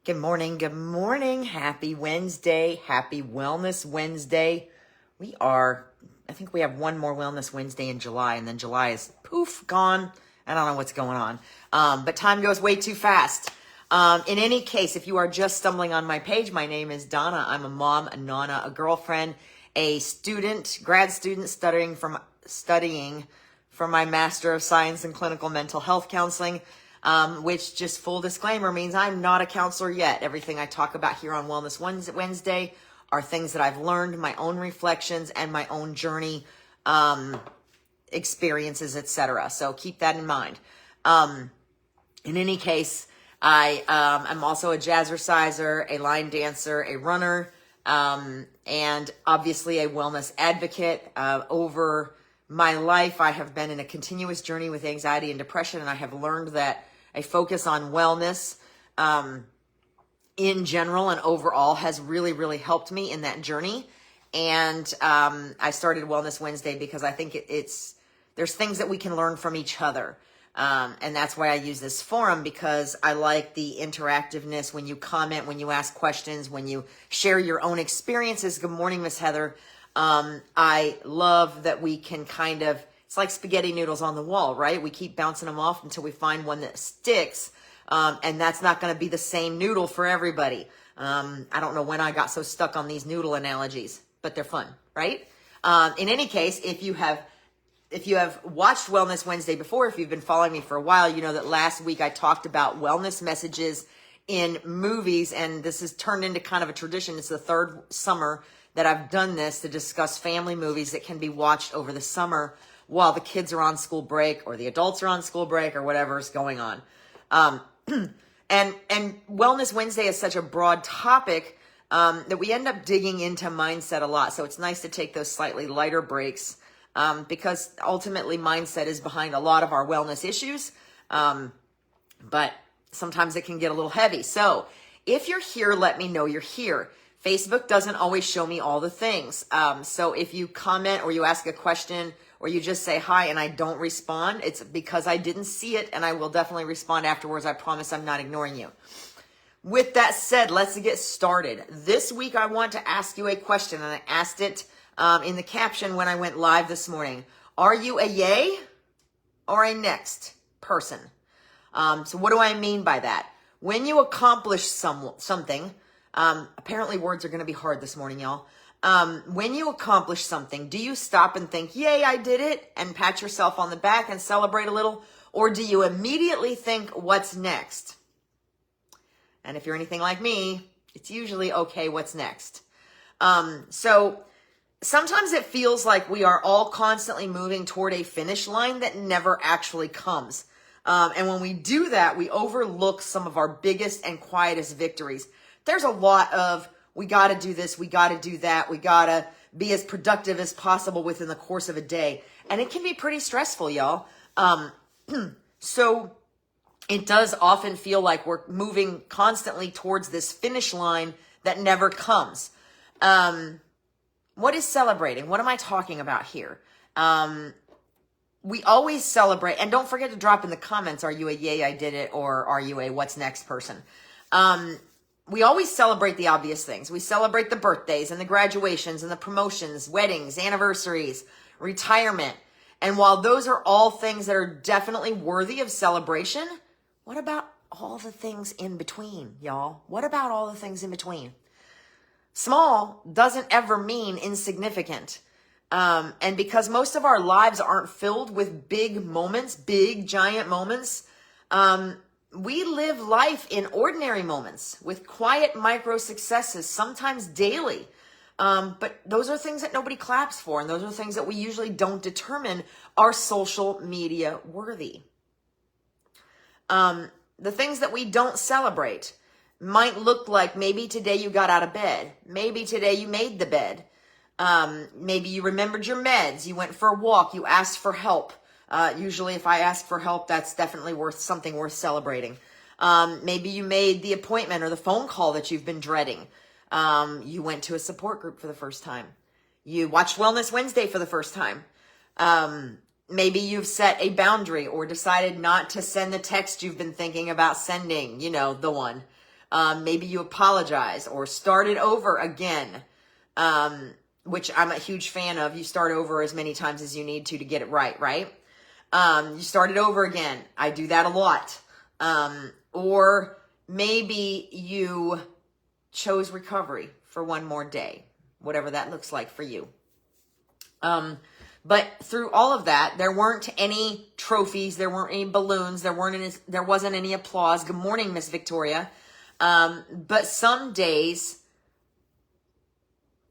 Good morning. Good morning. Happy Wednesday. Happy Wellness Wednesday. I think we have one more Wellness Wednesday in July, and then July is poof, gone. I don't know what's going on. But time goes way too fast. In any case, if you are just stumbling on my page, my name is Donna. I'm a mom, a nana, a girlfriend, a student, grad student studying for my Master of Science in Clinical Mental Health Counseling. Which, just full disclaimer, means I'm not a counselor yet. Everything I talk about here on Wellness Wednesday are things that I've learned, my own reflections, and my own journey, experiences, etc. So keep that in mind. In any case, I'm also a jazzerciser, a line dancer, a runner, and obviously a wellness advocate. Over my life, I have been in a continuous journey with anxiety and depression, and I have learned that a focus on wellness in general and overall has really, really helped me in that journey. And I started Wellness Wednesday because I think there's things that we can learn from each other. And that's why I use this forum, because I like the interactiveness when you comment, when you ask questions, when you share your own experiences. Good morning, Miss Heather. I love that we can it's like spaghetti noodles on the wall, right? We keep bouncing them off until we find one that sticks. And that's not going to be the same noodle for everybody. I don't know when I got so stuck on these noodle analogies, but they're fun, right? In any case, if you have watched Wellness Wednesday before, if you've been following me for a while, you know that last week I talked about wellness messages in movies, and this has turned into kind of a tradition. It's the third summer that I've done this, to discuss family movies that can be watched over the summer while the kids are on school break or the adults are on school break or whatever's going on. And Wellness Wednesday is such a broad topic that we end up digging into mindset a lot. So it's nice to take those slightly lighter breaks because ultimately mindset is behind a lot of our wellness issues. But sometimes it can get a little heavy. So if you're here, let me know you're here. Facebook doesn't always show me all the things. So if you comment or you ask a question or you just say hi and I don't respond, it's because I didn't see it, and I will definitely respond afterwards. I promise I'm not ignoring you. With that said, let's get started. This week I want to ask you a question, and I asked it in the caption when I went live this morning. Are you a yay or a next person? So what do I mean by that? When you accomplish something, apparently words are going to be hard this morning, y'all. When you accomplish something, do you stop and think, yay, I did it, and pat yourself on the back and celebrate a little? Or do you immediately think, what's next? And if you're anything like me, it's usually, okay, what's next? So sometimes it feels like we are all constantly moving toward a finish line that never actually comes. And when we do that, we overlook some of our biggest and quietest victories. There's a lot of, we got to do this, we got to do that, we got to be as productive as possible within the course of a day. And it can be pretty stressful, y'all. So it does often feel like we're moving constantly towards this finish line that never comes. What is celebrating? What am I talking about here? We always celebrate, and don't forget to drop in the comments, are you a yay, I did it, or are you a what's next person? We always celebrate the obvious things. We celebrate the birthdays and the graduations and the promotions, weddings, anniversaries, retirement. And while those are all things that are definitely worthy of celebration, what about all the things in between, y'all? What about all the things in between? Small doesn't ever mean insignificant. And because most of our lives aren't filled with big moments, big giant moments, we live life in ordinary moments with quiet micro successes, sometimes daily. But those are things that nobody claps for. And those are things that we usually don't determine are social media worthy. The things that we don't celebrate might look like maybe today you got out of bed. Maybe today you made the bed. Maybe you remembered your meds. You went for a walk. You asked for help. Usually if I ask for help, that's definitely something worth celebrating. Maybe you made the appointment or the phone call that you've been dreading. You went to a support group for the first time. You watched Wellness Wednesday for the first time. Maybe you've set a boundary or decided not to send the text you've been thinking about sending, the one. Maybe you apologize or start it over again, which I'm a huge fan of. You start over as many times as you need to get it right, right? You start it over again. I do that a lot. Or maybe you chose recovery for one more day, whatever that looks like for you. But through all of that, there weren't any trophies, there weren't any balloons, there wasn't any applause. Good morning, Miss Victoria. But some days,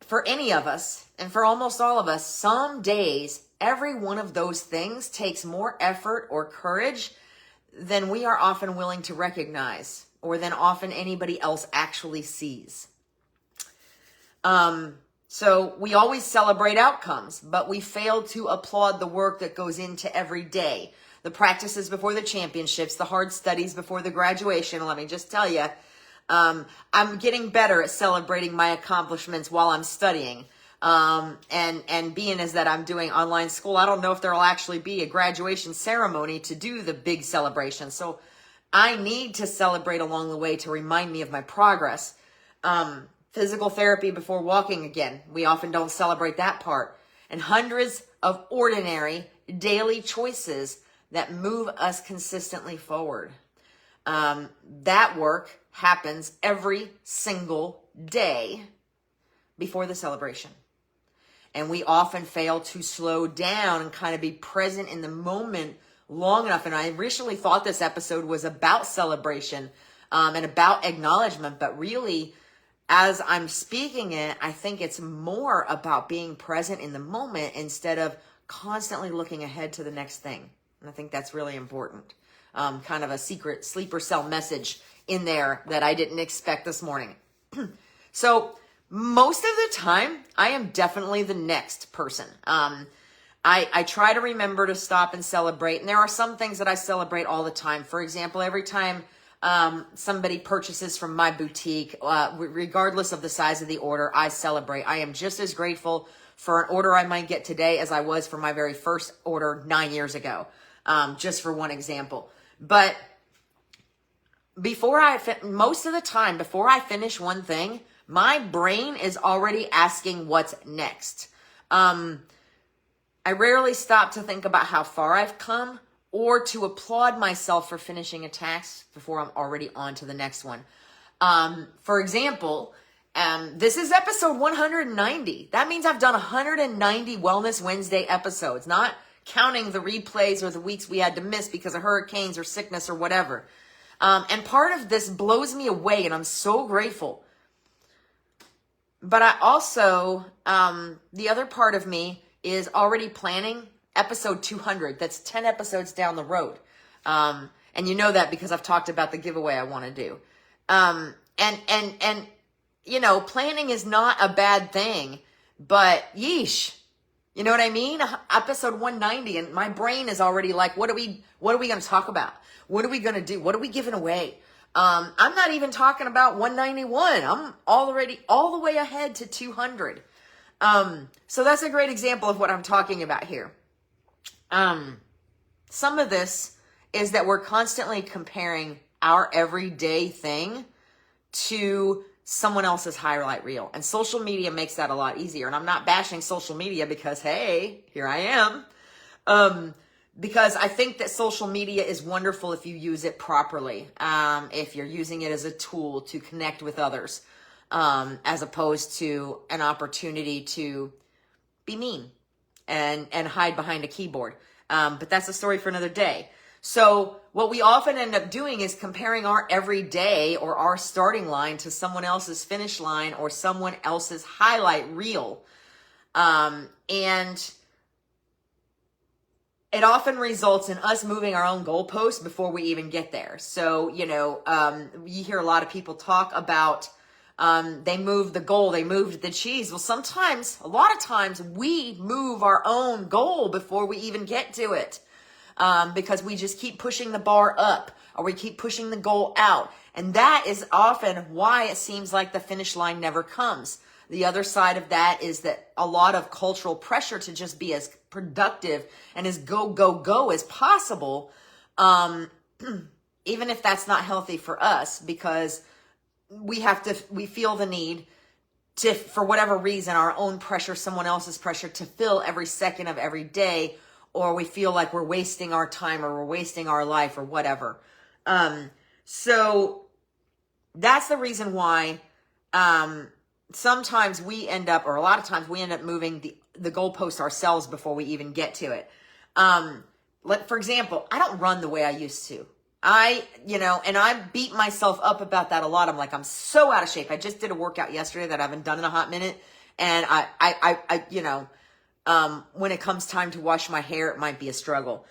for any of us, and for almost all of us, some days, every one of those things takes more effort or courage than we are often willing to recognize, or than often anybody else actually sees. So we always celebrate outcomes, but we fail to applaud the work that goes into every day. The practices before the championships, the hard studies before the graduation. Let me just tell you, I'm getting better at celebrating my accomplishments while I'm studying. And being as that I'm doing online school, I don't know if there'll actually be a graduation ceremony to do the big celebration. So I need to celebrate along the way to remind me of my progress. Physical therapy before walking again. We often don't celebrate that part. And hundreds of ordinary daily choices that move us consistently forward. That work happens every single day before the celebration. And we often fail to slow down and kind of be present in the moment long enough. And I originally thought this episode was about celebration and about acknowledgement, but really, as I'm speaking it, I think it's more about being present in the moment instead of constantly looking ahead to the next thing. And I think that's really important. Kind of a secret sleeper cell message in there that I didn't expect this morning. So most of the time, I am definitely the next person. I try to remember to stop and celebrate. And there are some things that I celebrate all the time. For example, every time somebody purchases from my boutique, regardless of the size of the order, I celebrate. I am just as grateful for an order I might get today as I was for my very first order 9 years ago, just for one example. But most of the time, before I finish one thing, my brain is already asking what's next. I rarely stop to think about how far I've come, or to applaud myself for finishing a task before I'm already on to the next one. For example, this is episode 190. That means I've done 190 Wellness Wednesday episodes, not counting the replays or the weeks we had to miss because of hurricanes or sickness or whatever. And part of this blows me away, and I'm so grateful. But I also, the other part of me is already planning episode 200. That's 10 episodes down the road. And you know that because I've talked about the giveaway I want to do. And you know, planning is not a bad thing, but yeesh, you know what I mean? Episode 190, and my brain is already like, what are we going to talk about? What are we going to do? What are we giving away? I'm not even talking about 191. I'm already all the way ahead to 200. So that's a great example of what I'm talking about here. Some of this is that we're constantly comparing our everyday thing to someone else's highlight reel. And social media makes that a lot easier. And I'm not bashing social media because, hey, here I am. Because I think that social media is wonderful if you use it properly. If you're using it as a tool to connect with others, as opposed to an opportunity to be mean and hide behind a keyboard. But that's a story for another day. So what we often end up doing is comparing our everyday or our starting line to someone else's finish line or someone else's highlight reel. And it often results in us moving our own goalposts before we even get there. So, you know, you hear a lot of people talk about they moved the goal, they moved the cheese. Well, sometimes, a lot of times, we move our own goal before we even get to it. Because we just keep pushing the bar up, or we keep pushing the goal out. And that is often why it seems like the finish line never comes. The other side of that is that a lot of cultural pressure to just be as productive and as go as possible, even if that's not healthy for us, because we feel the need to, for whatever reason, our own pressure, someone else's pressure, to fill every second of every day, or we feel like we're wasting our time or we're wasting our life or whatever. So that's the reason why sometimes we end up, or a lot of times we end up moving the goalpost ourselves before we even get to it. For example, I don't run the way I used to. And I beat myself up about that a lot. I'm like, I'm so out of shape. I just did a workout yesterday that I haven't done in a hot minute. And when it comes time to wash my hair, it might be a struggle,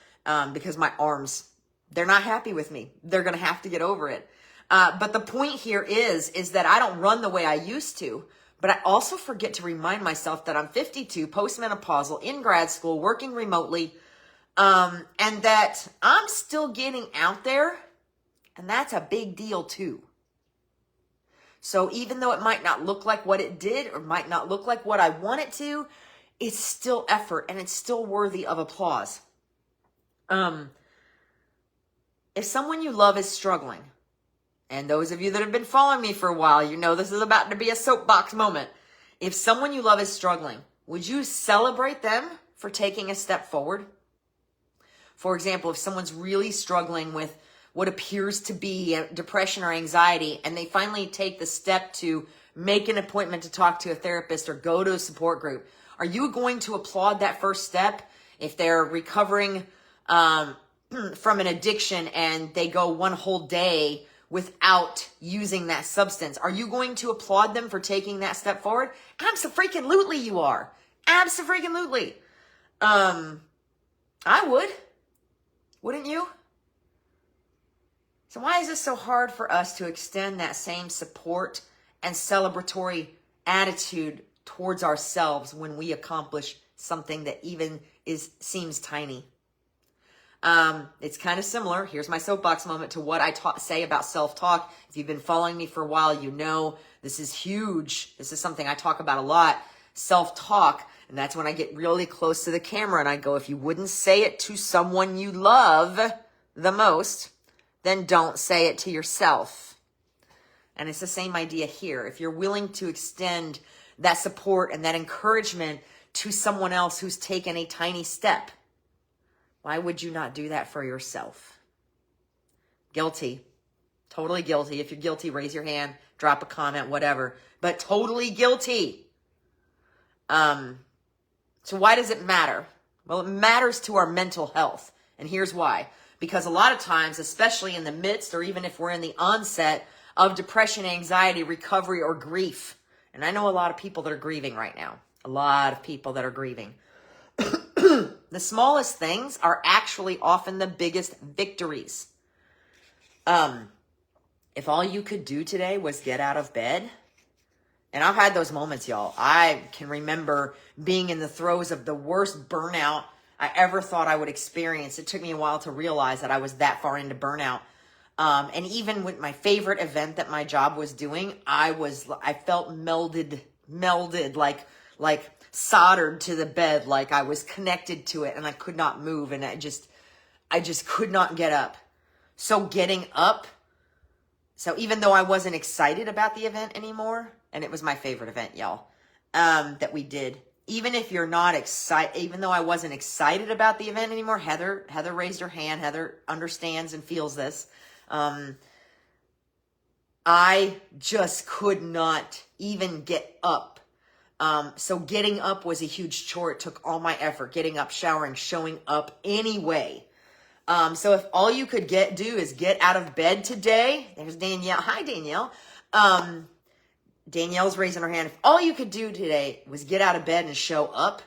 because my arms, they're not happy with me. They're going to have to get over it. But the point here is that I don't run the way I used to, but I also forget to remind myself that I'm 52, postmenopausal, in grad school, working remotely, and that I'm still getting out there, and that's a big deal too. So even though it might not look like what it did, or might not look like what I want it to, it's still effort, and it's still worthy of applause. If someone you love is struggling, and those of you that have been following me for a while, you know this is about to be a soapbox moment. If someone you love is struggling, would you celebrate them for taking a step forward? For example, if someone's really struggling with what appears to be depression or anxiety, and they finally take the step to make an appointment to talk to a therapist or go to a support group, are you going to applaud that first step? If they're recovering from an addiction and they go one whole day without using that substance, are you going to applaud them for taking that step forward? Abso-freaking-lutely you are. Abso-freaking-lutely. I would. Wouldn't you? So why is this so hard for us to extend that same support and celebratory attitude towards ourselves when we accomplish something that even seems tiny? It's kind of similar. Here's my soapbox moment to what I say about self-talk. If you've been following me for a while, you know this is huge. This is something I talk about a lot. Self-talk. And that's when I get really close to the camera and I go, if you wouldn't say it to someone you love the most, then don't say it to yourself. And it's the same idea here. If you're willing to extend that support and that encouragement to someone else who's taken a tiny step, why would you not do that for yourself? Guilty. Totally guilty. If you're guilty, raise your hand, drop a comment, whatever. But totally guilty. So why does it matter? Well, it matters to our mental health. And here's why. Because a lot of times, especially in the midst or even if we're in the onset of depression, anxiety, recovery, or grief, and I know a lot of people that are grieving right now. A lot of people that are grieving. The smallest things are actually often the biggest victories. If all you could do today was get out of bed, and I've had those moments, y'all. I can remember being in the throes of the worst burnout I ever thought I would experience. It took me a while to realize that I was that far into burnout. And even with my favorite event that my job was doing, I felt melded like soldered to the bed, like I was connected to it and I could not move, and I just could not get up. So getting up, so even though I wasn't excited about the event anymore, and it was my favorite event, y'all, that we did, even if you're not excited, even though I wasn't excited about the event anymore, Heather raised her hand. Heather understands and feels this. I just could not even get up. So getting up was a huge chore. It took all my effort, getting up, showering, showing up anyway. So if all you could do is get out of bed today, there's Danielle. Hi, Danielle. Danielle's raising her hand. If all you could do today was get out of bed and show up,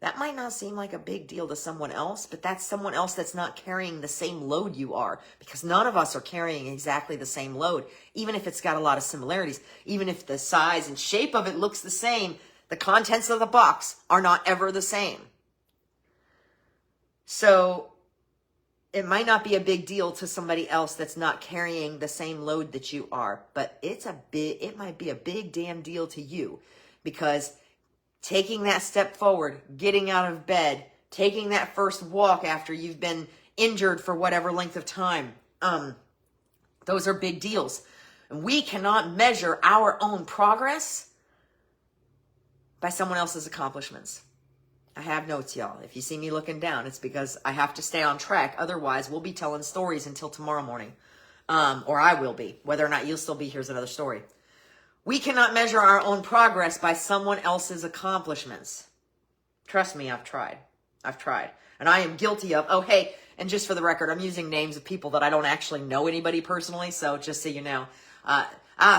that might not seem like a big deal to someone else, but that's someone else that's not carrying the same load you are, because none of us are carrying exactly the same load, even if it's got a lot of similarities. Even if the size and shape of it looks the same, the contents of the box are not ever the same. So it might not be a big deal to somebody else that's not carrying the same load that you are, but it might be a big damn deal to you, because taking that step forward, getting out of bed, taking that first walk after you've been injured for whatever length of time, those are big deals. And we cannot measure our own progress by someone else's accomplishments. I have notes, y'all. If you see me looking down, it's because I have to stay on track. Otherwise, we'll be telling stories until tomorrow morning. Or I will be. Whether or not you'll still be here is another story. We cannot measure our own progress by someone else's accomplishments. Trust me, I've tried. And I am guilty of, oh, hey, and just for the record, I'm using names of people that I don't actually know anybody personally, so just so you know.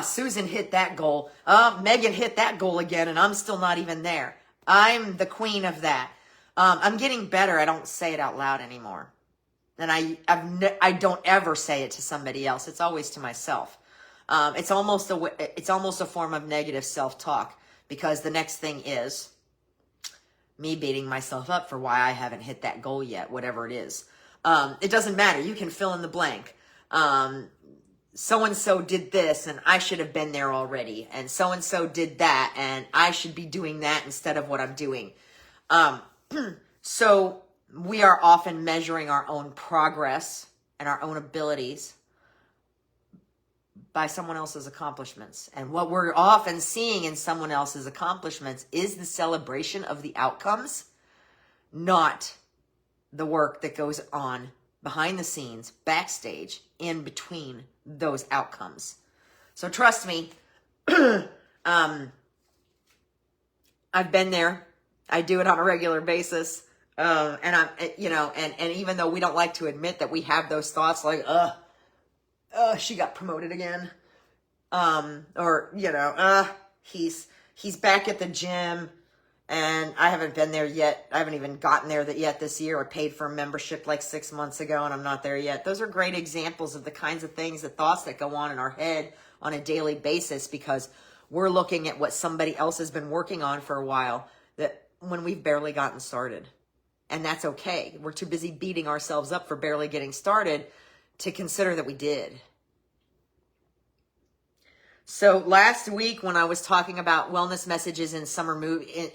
Susan hit that goal. Megan hit that goal again, and I'm still not even there. I'm the queen of that. I'm getting better. I don't say it out loud anymore. And I don't ever say it to somebody else. It's always to myself. It's almost a form of negative self-talk, because the next thing is me beating myself up for why I haven't hit that goal yet, whatever it is. It doesn't matter. You can fill in the blank. So-and-so did this and I should have been there already. And so-and-so did that and I should be doing that instead of what I'm doing. So we are often measuring our own progress and our own abilities by someone else's accomplishments. And what we're often seeing in someone else's accomplishments is the celebration of the outcomes, not the work that goes on behind the scenes, backstage, in between those outcomes. So trust me, I've been there. I do it on a regular basis. And I'm, and even though we don't like to admit that we have those thoughts like, she got promoted again. He's back at the gym and I haven't been there yet. I haven't even gotten there yet this year. I paid for a membership like 6 months ago and I'm not there yet. Those are great examples of the kinds of things, the thoughts that go on in our head on a daily basis, because we're looking at what somebody else has been working on for a while, that when we've barely gotten started. And that's okay. We're too busy beating ourselves up for barely getting started to consider that we did. So last week when I was talking about wellness messages in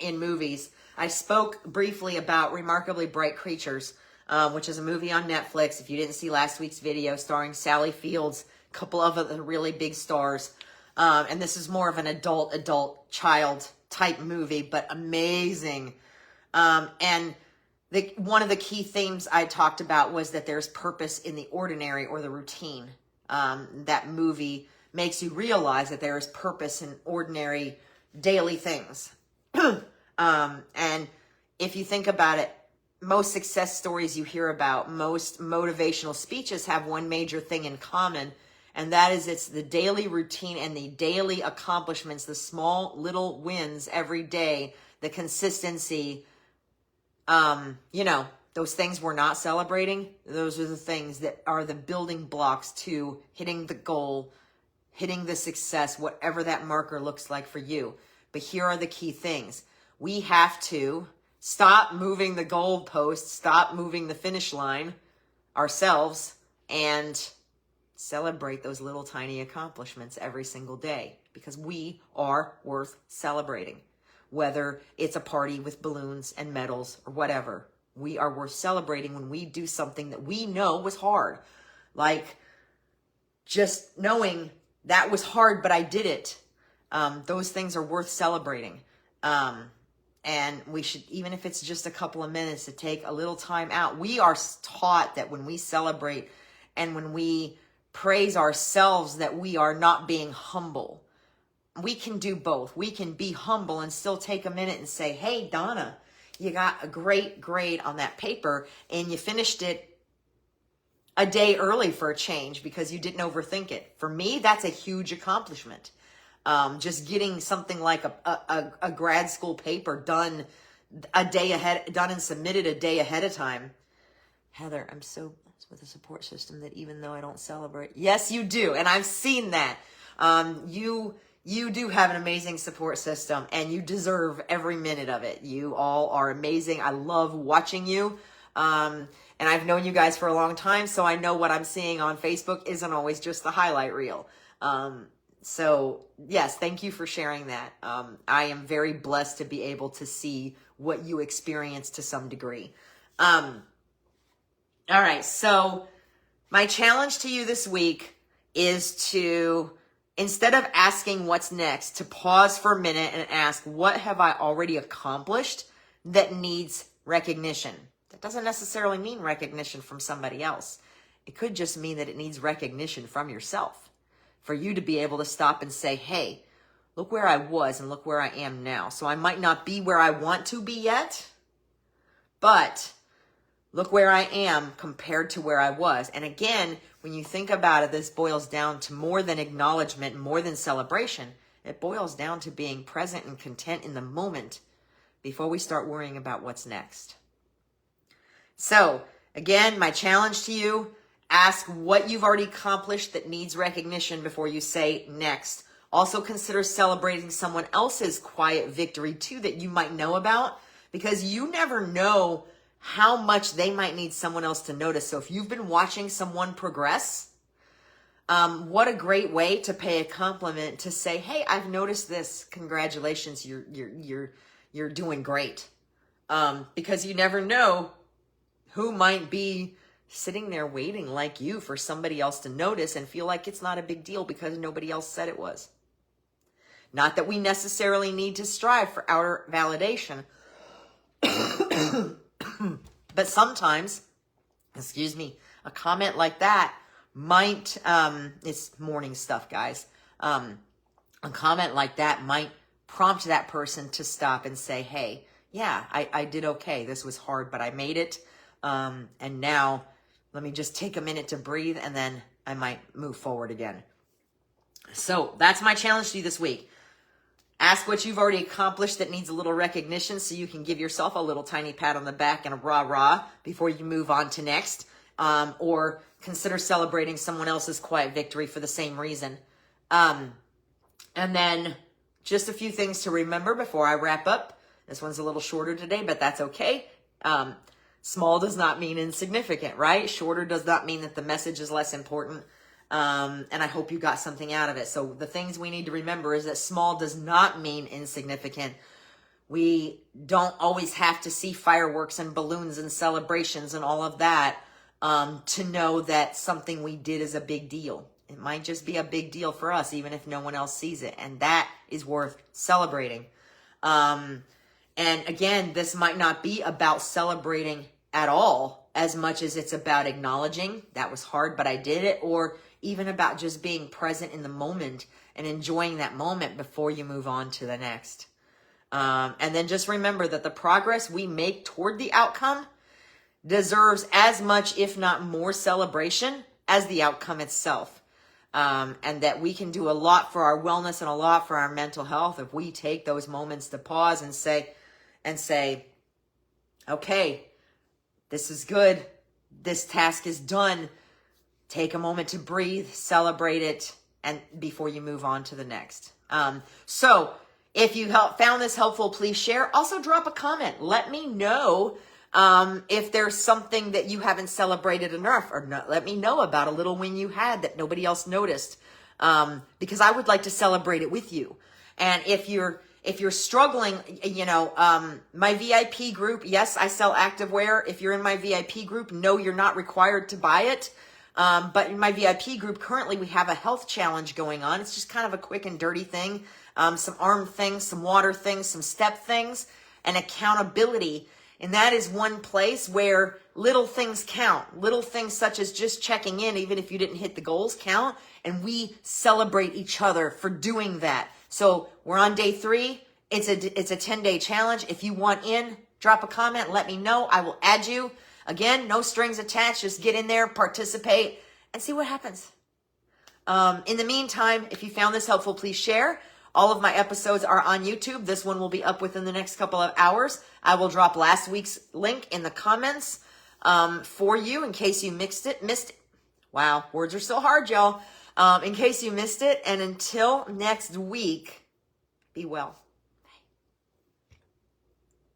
in movies, I spoke briefly about Remarkably Bright Creatures, which is a movie on Netflix. If you didn't see last week's video, starring Sally Fields, a couple of the really big stars. And this is more of an adult child type movie, but amazing. And one of the key themes I talked about was that there's purpose in the ordinary or the routine. That movie makes you realize that there is purpose in ordinary daily things. And if you think about it, most success stories you hear about, most motivational speeches have one major thing in common, and that is it's the daily routine and the daily accomplishments, the small little wins every day, the consistency. Those things we're not celebrating, those are the things that are the building blocks to hitting the goal, hitting the success, whatever that marker looks like for you. But here are the key things. We have to stop moving the goalpost, stop moving the finish line ourselves, and celebrate those little tiny accomplishments every single day, because we are worth celebrating. Whether it's a party with balloons and medals or whatever, we are worth celebrating when we do something that we know was hard. Like just knowing that was hard, but I did it. Those things are worth celebrating. And we should, even if it's just a couple of minutes, to take a little time out. We are taught that when we celebrate and when we praise ourselves, that we are not being humble. We can do both. We can be humble and still take a minute and say, hey, Donna, you got a great grade on that paper and you finished it a day early for a change because you didn't overthink it. For me, that's a huge accomplishment. Just getting something like a grad school paper done a day ahead, done and submitted a day ahead of time. Heather, I'm so blessed with a support system that even though I don't celebrate, yes, you do. And I've seen that. You do have an amazing support system and you deserve every minute of it. You all are amazing. I love watching you. And I've known you guys for a long time, so I know what I'm seeing on Facebook isn't always just the highlight reel. So yes, thank you for sharing that. I am very blessed to be able to see what you experience to some degree. All right, so my challenge to you this week is to Instead of asking what's next, to pause for a minute and ask, what have I already accomplished that needs recognition? That doesn't necessarily mean recognition from somebody else. It could just mean that it needs recognition from yourself. For you to be able to stop and say, hey, look where I was and look where I am now. So I might not be where I want to be yet, but look where I am compared to where I was. And again, when you think about it, this boils down to more than acknowledgement, more than celebration. It boils down to being present and content in the moment before we start worrying about what's next. So again, my challenge to you, ask what you've already accomplished that needs recognition before you say next. Also consider celebrating someone else's quiet victory too that you might know about, because you never know how much they might need someone else to notice. So if you've been watching someone progress, what a great way to pay a compliment, to say, hey, I've noticed this. Congratulations. You're doing great. Because you never know who might be sitting there waiting like you for somebody else to notice and feel like it's not a big deal because nobody else said it was. Not that we necessarily need to strive for outer validation, but sometimes, a comment like that might, it's morning stuff, guys. A comment like that might prompt that person to stop and say, hey, yeah, I did okay. This was hard, but I made it. And now let me just take a minute to breathe, and then I might move forward again. So that's my challenge to you this week. Ask what you've already accomplished that needs a little recognition so you can give yourself a little tiny pat on the back and a rah-rah before you move on to next. Or consider celebrating someone else's quiet victory for the same reason. And then just a few things to remember before I wrap up. This one's a little shorter today, but that's okay. Small does not mean insignificant, right? Shorter does not mean that the message is less important. And I hope you got something out of it. So the things we need to remember is that small does not mean insignificant. We don't always have to see fireworks and balloons and celebrations and all of that to know that something we did is a big deal. It might just be a big deal for us, even if no one else sees it. And that is worth celebrating. And again, this might not be about celebrating at all as much as it's about acknowledging that was hard, but I did it, or even about just being present in the moment and enjoying that moment before you move on to the next. And then just remember that the progress we make toward the outcome deserves as much, if not more, celebration as the outcome itself. And that we can do a lot for our wellness and a lot for our mental health if we take those moments to pause and say, okay, this is good. This task is done. Take a moment to breathe, celebrate it, and before you move on to the next. So if you found this helpful, please share. Also drop a comment. Let me know if there's something that you haven't celebrated enough, or not, let me know about a little win you had that nobody else noticed, because I would like to celebrate it with you. And if you're struggling, my VIP group, yes, I sell activewear. If you're in my VIP group, no, you're not required to buy it. But in my VIP group, currently we have a health challenge going on. It's just kind of a quick and dirty thing. Some arm things, some water things, some step things, and accountability. And that is one place where little things count. Little things such as just checking in, even if you didn't hit the goals, count. And we celebrate each other for doing that. So we're on day 3. It's a 10-day challenge. If you want in, drop a comment. Let me know. I will add you. Again, no strings attached. Just get in there, participate, and see what happens. In the meantime, if you found this helpful, please share. All of my episodes are on YouTube. This one will be up within the next couple of hours. I will drop last week's link in the comments for you in case you missed it. Wow, words are so hard, y'all. In case you missed it. And until next week, be well.